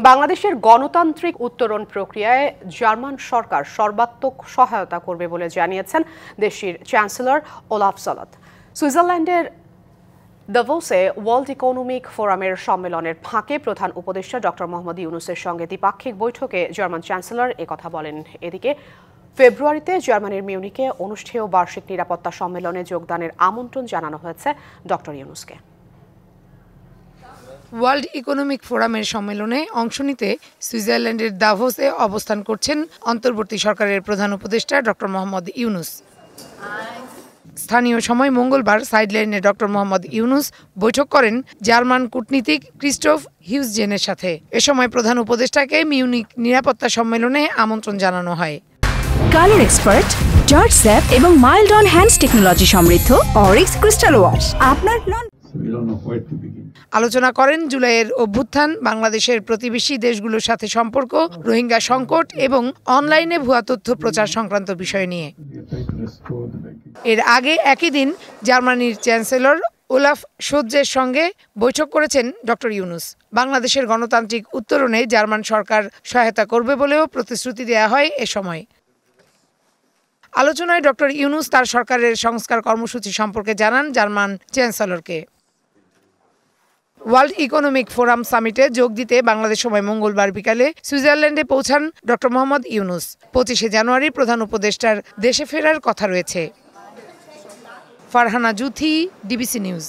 বাংলাদেশের গণতান্ত্রিক উত্তরণ প্রক্রিয়ায় জার্মান সরকার সর্বাত্মক সহায়তা করবে বলে জানিয়েছেন দেশটির চ্যান্সেলর ওলাফ সলৎ। সুইজারল্যান্ডের দাভোসে ওয়ার্ল্ড ইকোনমিক ফোরামের সম্মেলনের ফাঁকে প্রধান উপদেষ্টা ডক্টর মোহাম্মদ ইউনূসের সঙ্গে দ্বিপাক্ষিক বৈঠকে জার্মান চ্যান্সেলর একথা বলেন। এদিকে ফেব্রুয়ারিতে জার্মানির মিউনিকে অনুষ্ঠেয় বার্ষিক নিরাপত্তা সম্মেলনে যোগদানের আমন্ত্রণ জানানো হয়েছে ডক্টর ইউনূসকে। ওয়ার্ল্ড ইকোনমিক ফোরামের সম্মেলনে অংশ নিতে সুইজারল্যান্ডের দাভোসে অবস্থান করছেন অন্তর্বর্তী সরকারের প্রধান উপদেষ্টা ডক্টর মোহাম্মদ ইউনূস। স্থানীয় সময় মঙ্গলবার সাইডলাইনে ডক্টর মোহাম্মদ ইউনূস বৈঠক করেন জার্মান কূটনীতিক ক্রিস্টোফ হিউজজেনের সাথে। এ সময় প্রধান উপদেষ্টাকে মিউনিক নিরাপত্তা সম্মেলনে আমন্ত্রণ জানানো হয়। কালার এক্সপার্ট, জর্জ স্যাপ এবং মাইল্ড অন হ্যান্ডস টেকনোলজি সমৃদ্ধ অরিক্স ক্রিস্টাল ওয়াশ আপনার আলোচনা করেন জুলাইয়ের অভ্যুত্থান, বাংলাদেশের প্রতিবেশী দেশগুলোর সাথে সম্পর্ক, রোহিঙ্গা সংকট এবং অনলাইনে ভুয়া তথ্য প্রচার সংক্রান্ত বিষয় নিয়ে। এর আগে একই দিন জার্মানির চ্যান্সেলর ওলাফ সলৎজের সঙ্গে বৈঠক করেছেন ডক্টর ইউনূস। বাংলাদেশের গণতান্ত্রিক উত্তরণে জার্মান সরকার সহায়তা করবে বলেও প্রতিশ্রুতি দেওয়া হয় এ সময়। আলোচনায় ডক্টর ইউনূস তার সরকারের সংস্কার কর্মসূচি সম্পর্কে জানান জার্মান চ্যান্সেলরকে। ওয়ার্ল্ড ইকোনমিক ফোরাম সামিটে যোগ দিতে বাংলাদেশ সময় মঙ্গলবার বিকালে সুইজারল্যান্ডে পৌঁছান ডক্টর মোহাম্মদ ইউনূস। 25শে জানুয়ারি প্রধান উপদেষ্টার দেশে ফেরার কথা রয়েছে। Farhana Juthi, DBC news.